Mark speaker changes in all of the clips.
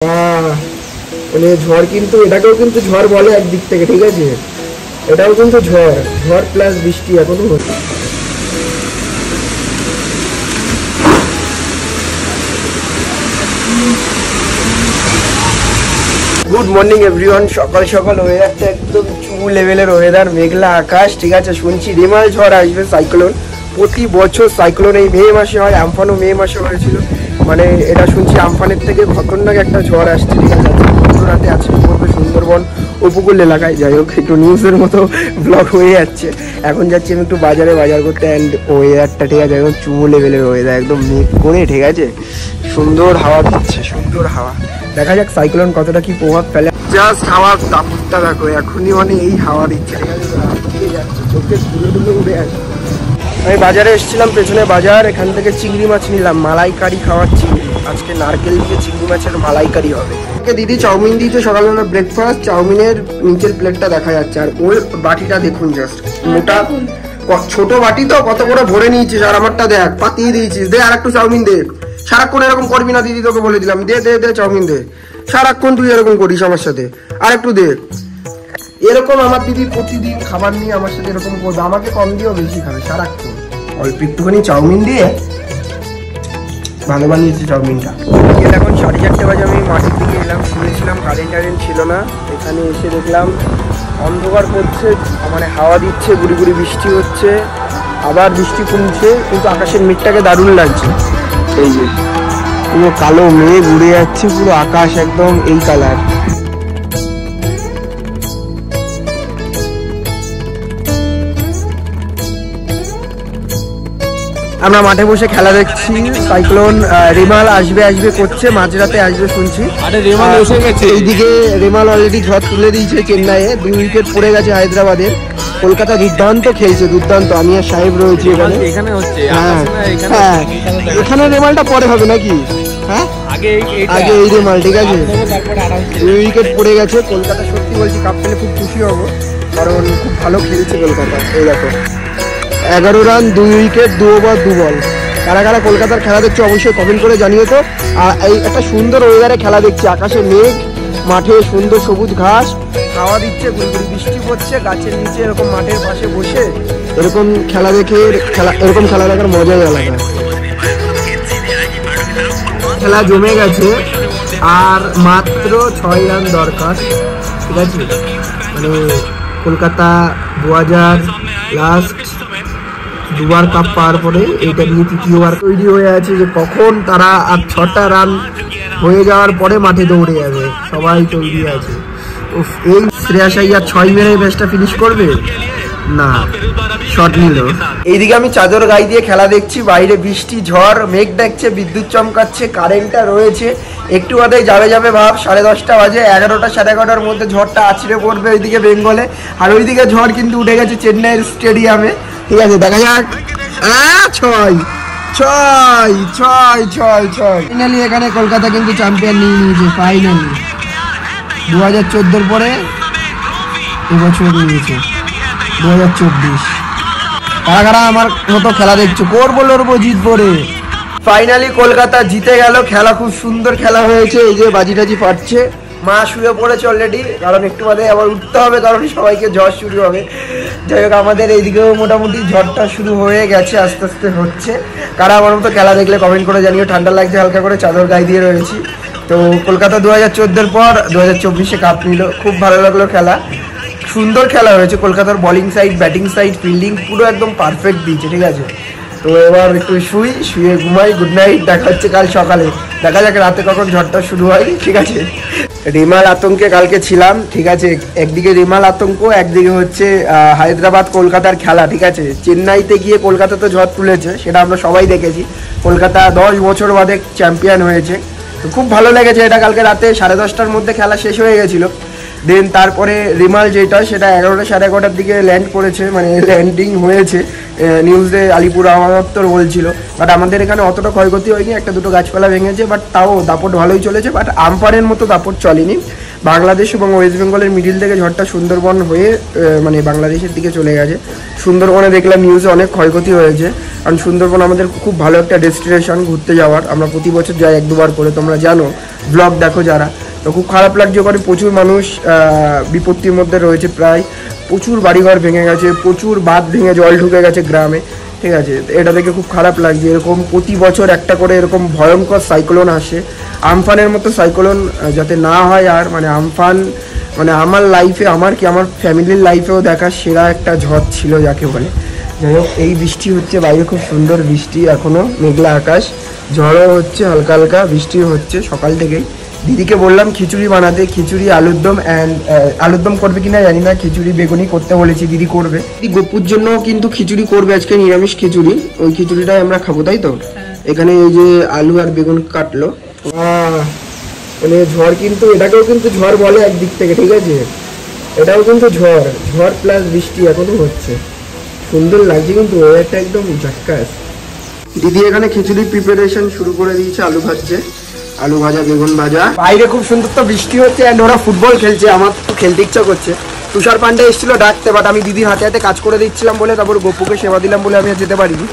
Speaker 1: মানে ঝড়, কিন্তু এটাকেও কিন্তু ঝড় বলে একদিক থেকে, ঠিক আছে? এটাও কিন্তু ঝড়, ঝড় প্লাস বৃষ্টি এখনো হচ্ছে। Good morning everyone. সকাল সকাল ওয়েদারটা একদম চুমু লেভেলের ওয়েদার, মেঘলা আকাশ, ঠিক আছে? শুনছি রিমাল ঝড় আসবে, সাইক্লোন। প্রতি বছর সাইক্লোন এই মে মাসে হয়, আমফানও মে মাসে হয়েছিল। মানে এটা শুনছি আমফানের থেকে খতরনাক একটা ঝড় আসছে, ঠিক আছে? রাতে আজকে পড়বে সুন্দরবন উপকূল এলাকায়। যাই হোক, একটু নিউজের মতো ব্লগ হয়ে যাচ্ছে। এখন যাচ্ছি আমি একটু বাজারে বাজার করতে, অ্যান্ড ওয়েদারটা, ঠিক আছে, একদম চুমু লেভেলের ওয়েদার, একদম মেঘ করে, ঠিক আছে? সুন্দর হাওয়া দিচ্ছে, সুন্দর হাওয়া। দেখা যাক সাইক্লোন কতটা কি প্রভাব ফেলে। জাস্ট হাওয়ার দাপটটা দেখো, এখনই মানে এই হাওয়া দিচ্ছে, ঠিক আছে? যাচ্ছে, চোখে ধুলো ধুলো উড়ে আসছে। আমি বাজারে এসেছিলাম, পেছনে বাজার, এখান থেকে চিংড়ি মাছ নিলাম, মালাইকারি খাওয়ার চিংড়ি। আজকে নারকেল দিয়ে চিংড়ি মাছের মালাইকারি হবে। দিদি চাউমিন দিয়েছে সকালবেলা ব্রেকফাস্ট। চাউমিনের নিচের প্লেটটা দেখা যাচ্ছে, আর ওর বাটিটা দেখুন, জাস্ট মোটা ছোট বাটি তো কত করে ভরে নিয়েছিস, আর আমারটা দেখ পাতিয়ে দিয়েছিস। দে আর একটু চাউমিন দে। সারাক্ষণ এরকম করবি না দিদি, তোকে বলে দিলাম। দে দে দে চাউমিন দে, সারাক্ষণ তুই এরকম করিস আমার সাথে। আর একটু দে। এরকম আমার দিদি প্রতিদিন খাবার নিয়ে আমার সাথে এরকম করবে, আমাকে কম দিয়েও বেশি খাবে সারাক্ষণ। অল্প একটুখানি চাউমিন দিয়ে ভালো বানিয়েছি চাউমিনটা। এখন 4:30 বাজে, আমি মাঠের দিকে এলাম, শুনেছিলাম কারেন্ট ছিল না। এখানে এসে দেখলাম অন্ধকার করছে, মানে হাওয়া দিচ্ছে, গুড়ি গুড়ি বৃষ্টি হচ্ছে, আবার বৃষ্টি কমছে, কিন্তু আকাশের মেঘটাকে দারুণ লাগছে। এই যে পুরো কালো মেঘ উড়ে যাচ্ছে, পুরো আকাশ একদম এই কালার। আমরা মাঠে বসে খেলা দেখছি। সাইক্লোন রিমাল আসবে আসবে করছে, মাঝরাতে আসবে শুনছি। এইদিকে রিমাল অলরেডি ঝড় তুলে দিয়েছে চেন্নাইয়ে, 2 উইকেট পড়ে গেছে হায়দ্রাবাদের। কলকাতা দুর্দান্ত খেলছে, দুর্দান্ত। আমি আর সাহেব রয়েছি এখানে। হ্যাঁ, এখানে রিমালটা পরে হবে নাকি? হ্যাঁ, আগে এই রিমাল, ঠিক আছে? 2 উইকেট পড়ে গেছে কলকাতা। সত্যি বলছি, কাপ পেলে খুব খুশি হবো, কারণ খুব ভালো খেলছে কলকাতা। এই দেখো, 11 রান, 2 উইকেট, 2 ওভার 2 বল। কারা কারা কলকাতার খেলা দেখছে অবশ্যই কমেন্ট করে জানিও তো। আর এই একটা সুন্দর ওয়েদারে খেলা দেখছি, আকাশে মেঘ, মাঠে সুন্দর সবুজ ঘাস, হাওয়া দিচ্ছে, গুড়গুড়ি বৃষ্টি পড়ছে, গাছের নিচে এরকম মাঠের পাশে বসে এরকম খেলা দেখে, এরকম খেলা দেখার মজাই আলাদা। খেলা জমে গেছে, আর মাত্র 6 রান দরকার, ঠিক আছে? মানে কলকাতা 2000 লাস্ট 2বার কাপ পাওয়ার পরে এইটা নিয়ে 3য়বার তৈরি হয়ে আছে, যে কখন তারা আর 6টা রান হয়ে যাওয়ার পরে মাঠে দৌড়ে যাবে, সবাই তৈরি আছে। এই শ্রেয়াস আইয়ার 6 মেরে ম্যাচটা ফিনিশ করবে না, শট নিল। এইদিকে আমি চাদর গায়ে দিয়ে খেলা দেখছি, বাইরে বৃষ্টি, ঝড়, মেঘ ডাকছে, বিদ্যুৎ চমকাচ্ছে, কারেন্টটা রয়েছে। একটু বাদে যাবে ভাব, 10:30 বাজে। 11টা 11:30টার মধ্যে ঝড়টা আছড়ে পড়বে ওইদিকে বেঙ্গলে, আর ওইদিকে ঝড় কিন্তু উঠে গেছে চেন্নাইয়ের স্টেডিয়ামে, ঠিক আছে? দেখা যাক। 6 ফাইনালি এখানে কলকাতা কিন্তু চ্যাম্পিয়ন নিয়ে নিয়েছে, ফাইনালি। 2014 পরে এবছর নিয়েছে 2024। কারা কারা আমার মতো খেলা দেখছো, করবো লড়বো জিতবো রে। ফাইনালি কলকাতা জিতে গেল, খেলা খুব সুন্দর খেলা হয়েছে। এই যে বাজি টাজি ফাটছে, মা শুয়ে পড়েছে অলরেডি, কারণ একটু বাদে আবার উঠতে হবে, কারণ সবাইকে ঝড় শুরু হবে। যাই হোক, আমাদের এইদিকেও মোটামুটি ঝড়টা শুরু হয়ে গেছে, আস্তে আস্তে হচ্ছে। কারা আমার মতো খেলা দেখলে কমেন্ট করে জানিও। ঠান্ডা লাগছে হালকা করে, চাদর গায়ে দিয়ে রয়েছি। তো কলকাতা 2014 পর 2024-এ কাপ নিল, খুব ভালো লাগলো খেলা, সুন্দর খেলা হয়েছে। কলকাতার bowling side, batting side, fielding পুরো একদম পারফেক্ট দিয়েছে, ঠিক আছে? তো এবার একটু শুয়ে ঘুমাই। গুড নাইট, দেখা হচ্ছে কাল সকালে। দেখা যাক রাতে কখন ঝড়টা শুরু হয়, ঠিক আছে? রিমাল আতঙ্কে কালকে ছিলাম, ঠিক আছে? একদিকে রিমাল আতঙ্ক, একদিকে হচ্ছে হায়দ্রাবাদ কলকাতার খেলা, ঠিক আছে? চেন্নাইতে গিয়ে কলকাতা তো ঝড় তুলেছে, সেটা আমরা সবাই দেখেছি। কলকাতা 10 বছর বাদে চ্যাম্পিয়ন হয়েছে, তো খুব ভালো লেগেছে এটা। কালকে রাতে 10:30টার মধ্যে খেলা শেষ হয়ে গেছিলো। দেন তারপরে রিমাল যেটা, সেটা 11টা 11:30টার দিকে ল্যান্ড করেছে, মানে ল্যান্ডিং হয়েছে, নিউজে আলিপুর আবহাওয়া দপ্তর বলছিল। বাট আমাদের এখানে অতটা ক্ষয়ক্ষতি হয়নি, একটা দুটো গাছপালা ভেঙেছে, বাট তাও দাপট ভালোই চলেছে। বাট আমফানের মতো দাপট চলেনি। বাংলাদেশ এবং ওয়েস্ট বেঙ্গলের মিডিল থেকে ঝড়টা সুন্দরবন হয়ে মানে বাংলাদেশের দিকে চলে গেছে। সুন্দরবনে দেখলাম নিউজে অনেক ক্ষয়ক্ষতি হয়েছে, কারণ সুন্দরবন আমাদের খুব ভালো একটা ডেস্টিনেশন ঘুরতে যাওয়ার। আমরা প্রতি বছর যাই 1-2বার করে, তোমরা জানো, ব্লগ দেখো যারা। তো খুব খারাপ লাগছে, ওখানে প্রচুর মানুষ বিপত্তির মধ্যে রয়েছে। প্রায় প্রচুর বাড়িঘর ভেঙে গেছে, প্রচুর বাঁধ ভেঙে জল ঢুকে গেছে গ্রামে, ঠিক আছে। এটা দেখে খুব খারাপ লাগছে। এরকম প্রতি বছর একটা করে এরকম ভয়ঙ্কর সাইক্লোন আসে, আমফানের মতো সাইক্লোন যাতে না হয় আর। মানে আমফান মানে আমার লাইফে, আমার ফ্যামিলির লাইফেও দেখা সেরা একটা ঝড় ছিল যাকে বলে। যাই হোক, এই বৃষ্টি হচ্ছে বাইরে, খুব সুন্দর বৃষ্টি, এখনও মেঘলা আকাশ, ঝড়ও হচ্ছে, হালকা হালকা বৃষ্টিও হচ্ছে সকাল থেকেই। দিদিকে বললাম খিচুড়ি বানাতে, খিচুড়ি আলুর দম অ্যান্ড আলুর দম করবে কিনা জানি না, খিচুড়ি বেগুনি করতে বলেছি, দিদি করবে। দিদি গপুর জন্য কিন্তু খিচুড়ি করবে আজকে, নিরামিষ খিচুড়ি। ওই খিচুড়িটাই আমরা খাবো, তাই তো? এখানে এই যে আলু আর বেগুন কাটলো। মানে ঝড়, কিন্তু এটাকেও কিন্তু ঝড় বলে একদিক থেকে, ঠিক আছে? এটাও কিন্তু ঝড় প্লাস বৃষ্টি এখনো হচ্ছে। সুন্দর লাগছে কিন্তু ওয়েদারটা একদম ঝাক্কাস। দিদি এখানে খিচুড়ি প্রিপারেশন শুরু করে দিয়েছে, আলু ভাজছে, আলু ভাজা, বেগুন ভাজা। বাইরে খুব সুন্দর তো বৃষ্টি হচ্ছে, অ্যান্ড ওরা ফুটবল খেলছে। আমার তো খেলতে ইচ্ছা করছে। তুষার পান্ডে এসেছিল ডাকতে, বাট আমি দিদির হাতে হাতে কাজ করে দিচ্ছিলাম বলে, তারপর গপুকে সেবা দিলাম বলে আমি যেতে পারিনি।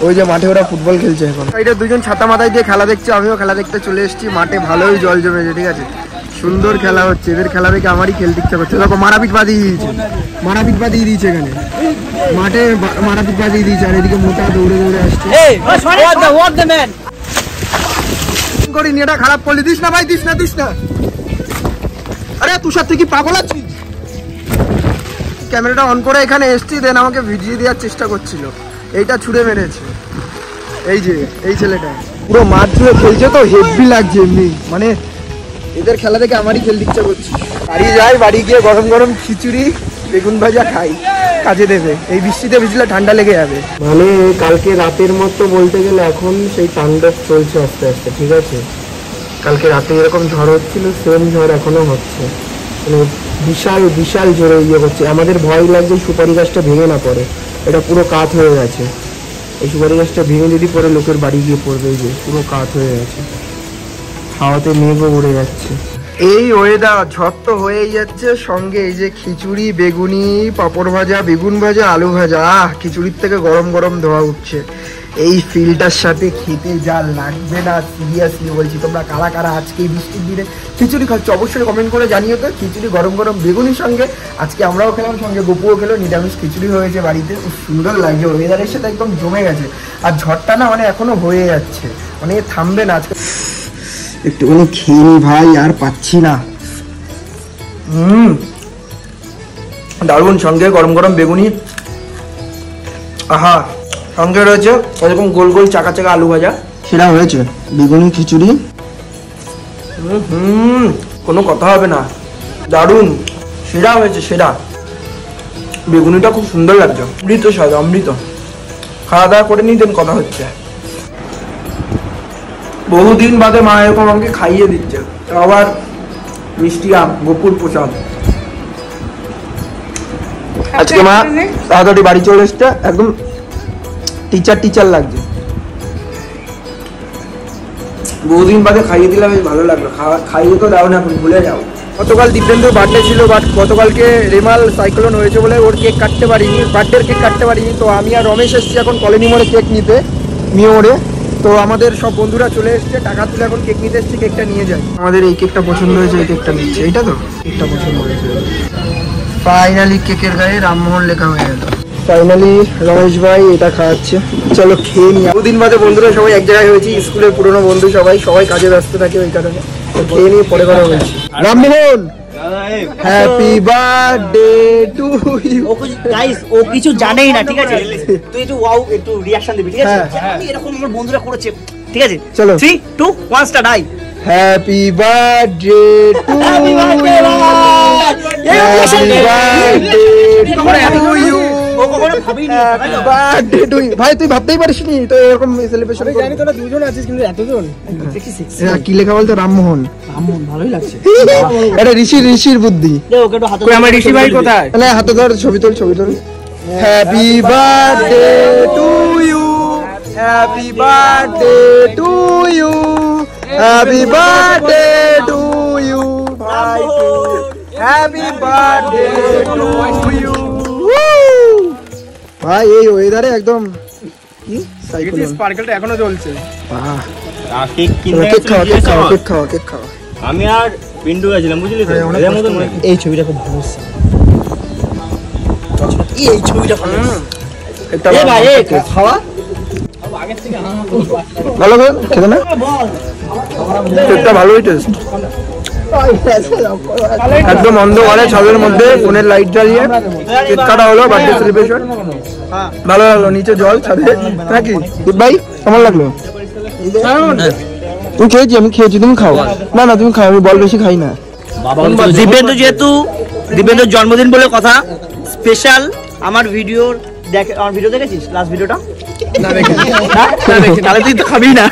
Speaker 1: ওই যে মাঠে ওরা ফুটবল খেলছে এখন। এটা দুজন ছাতা মাথায় দিয়ে খেলা দেখছে, আমিও খেলা দেখতে চলে এসেছি। মাঠে ভালোই জল জমেছে, ঠিক আছে, সুন্দর খেলা হচ্ছে। এদের খেলা দেখে আমারই খেলতে ইচ্ছা করছে। দেখো মারাপিট বাদিয়ে দিয়েছে এখানে মাঠে, মারাপিট বাদিয়ে দিয়েছে। আর এদিকে মোটা দৌড়ে আসছে। করিনি, এটা খারাপ করলি, দিস না ভাই, দিস না। আরে তুষার, তুই কি পাগল আছিস? ক্যামেরাটা অন করে এখানে এসছি, দেন আমাকে ভিডিও দেওয়ার চেষ্টা করছিল। এইটা ছুঁড়ে মেরেছে, এই যে এই ছেলেটা পুরো মাঠ জুড়ে খেলছে, তো হেভি লাগছে এমনি। মানে এদের খেলা দেখে আমারই খেলতে ইচ্ছা করছে। বাড়ি যাই, বাড়ি গিয়ে গরম গরম খিচুড়ি বেগুন ভাজা খাই, কাজে দেবে। এই বৃষ্টিতে ভিজলে ঠান্ডা লেগে যাবে। মানে কালকে রাতের মতো বলতে গেলে এখন সেই তাণ্ডব চলছে আস্তে আস্তে, ঠিক আছে? কালকে রাতে এরকম ঝড় হচ্ছিল, সেম ঝড় এখনো হচ্ছে। মানে বিশাল জোরে ইয়ে করছে। আমাদের ভয় লাগছে সুপারি গাছটা ভেঙে না পড়ে, এটা পুরো কাঠ হয়ে গেছে। এই সুপারি গাছটা ভেঙে যদি পরে লোকের বাড়ি গিয়ে পড়বে, এই যে পুরো কাঠ হয়ে গেছে, হাওয়াতে মেঘও উড়ে যাচ্ছে। এই ওয়েদার, ঝড় তো হয়েই যাচ্ছে, সঙ্গে এই যে খিচুড়ি, বেগুনি, পাঁপড় ভাজা, বেগুন ভাজা, আলু ভাজা। খিচুড়ির থেকে গরম গরম ধোয়া উঠছে। এই ফিলটার সাথে খেতে যা লাগবে না, সিরিয়াসলি বলছি। তোমরা কারা কারা আজকে এই বৃষ্টির দিনে খিচুড়ি খাচ্ছ অবশ্যই কমেন্ট করে জানিও তো। খিচুড়ি গরম গরম বেগুনির সঙ্গে আজকে আমরাও খেলাম, সঙ্গে গপুও খেলো। নিরামিষ খিচুড়ি হয়েছে বাড়িতে, খুব সুন্দর লাগছে। ওয়েদারের সাথে একদম জমে গেছে। আর ঝড়টা না মানে এখনো হয়ে যাচ্ছে, মানে থামবে না আজকে। একটুখানি খেয়ে নি ভাই, আর পাচ্ছি না। দারুণ, সঙ্গে গরম গরম বেগুনি, আহা। সঙ্গে রয়েছে এরকম গোল গোল চাকা চাকা আলু ভাজা, সেটা হয়েছে। বেগুনি খিচুড়ি, কোনো কথা হবে না, দারুণ, সেরা হয়েছে, সেরা। বেগুনিটা খুব সুন্দর লাগছে, অমৃত স্বাদ, অমৃত। খাওয়া দাওয়া করে নিই, দেন কথা হচ্ছে। বহুদিন বাদে মা এরকম আমাকে খাইয়ে দিচ্ছে, আবার মিষ্টি আম, গোপুর প্রসাদ। আজকে মা তাড়াতাড়ি বাড়ি চলে এসছে, একদম টিচার লাগছে। বহুদিন বাদে খাইয়ে দিলাম, বেশ ভালো লাগলো। খাইয়ে তো দাও না, এখন ভুলে যাও। গতকাল দীপেন্দ্রর বার্থডে ছিল, বাট গতকালকে রেমাল সাইক্লোন হয়েছে বলে ওর কেক কাটতে পারিনি, বার্থডের কেক কাটতে পারিনি। তো আমি আর রমেশ এসেছি এখন কলোনি মোড়ে কেক নিতে, মিওরে। তো আমাদের সব বন্ধুরা চলে এসছে, টাকা তুলে এখন কেক নিতে এসছি, কেকটা নিয়ে যাই। আমাদের এই কেকটা পছন্দ হয়েছে, এই কেকটা নিচ্ছে। এইটা তো কেকটা পছন্দ হয়েছে। ফাইনালি কেকের গায়ে রামমোহন লেখা হয়ে গেল। ফাইনালি রমেশ ভাই এটা খাওয়াচ্ছে, চলো খেয়ে নিই। দুদিন বাদে বন্ধুরা সবাই এক জায়গায় হয়েছি, স্কুলের পুরনো বন্ধু সবাই কাজে ব্যস্ত থাকে, ওই কারণে খেয়ে নিয়ে পরে কথা বলছি। Rammohan, happy birthday to you.
Speaker 2: Guys, ও কিছু জানেই না, ঠিক আছে? তুই একটু রিঅ্যাকশন দিবি, ঠিক আছে? আমি এরকম আমার বন্ধুরা করেছে, ঠিক আছে?
Speaker 1: চলো
Speaker 2: 3 2 1 start. I
Speaker 1: happy birthday to you, happy birthday to you. ভাই তুই ভাবতেই পারিসনি তো এরকম সেলিব্রেশন। জানি তোরা দুজন আছিস, কিন্তু এতজন কি লেখা বলতো? রামমোহন। ভালোই লাগছে। এটা ঋষির বুদ্ধি। আমার ঋষি ভাই কোথায়? হাতে ধর, ছবি তোল। Happy birthday to you, happy birthday to you, happy birthday to you ভাই, হ্যাপি বার্থডে টু ইউ ভাই। এই ওয়েদারে একদম কি সাইক্লোন,
Speaker 3: স্পার্কেলটা এখনো চলছে।
Speaker 1: বাহ,
Speaker 2: কেক
Speaker 1: কেক খাওয়া, কেক খাওয়া, কেক খাওয়া, কেক খাওয়া।
Speaker 2: আমি আর পিন্টু গেছিলাম, বুঝলি তো? এদের মতন নাকি?
Speaker 1: এই ছবিটা খুব ভালো এসেছে।
Speaker 2: এই ছবিটা ভালো।
Speaker 1: এটা
Speaker 2: এ ভাই, এ খাওয়া
Speaker 1: ভালো করে খেতে না, কেকটা ভালোই টেস্ট। একদম অন্ধকারে ছাদের মধ্যে ফোনের লাইট জ্বালিয়ে কেক কাটা হলো, বার্থডে সেলিব্রেশন। ভালো লাগলো, নিচে জল ছাদে নাকি ভাই? কেমন লাগলো? তুমি খেয়েছি, আমি খেয়েছি, তুমি খাও না। না তুমি খাও, আমি বল বেশি খাই না।
Speaker 2: দিবেন্দু, যেহেতু দিবেন্দুর জন্মদিন বলে কথা, স্পেশাল আমার ভিডিও আমার ভিডিও দেখেছিস? লাস্ট ভিডিওটা
Speaker 1: না দেখেছি,
Speaker 2: তাহলে তুই তো খাবি না।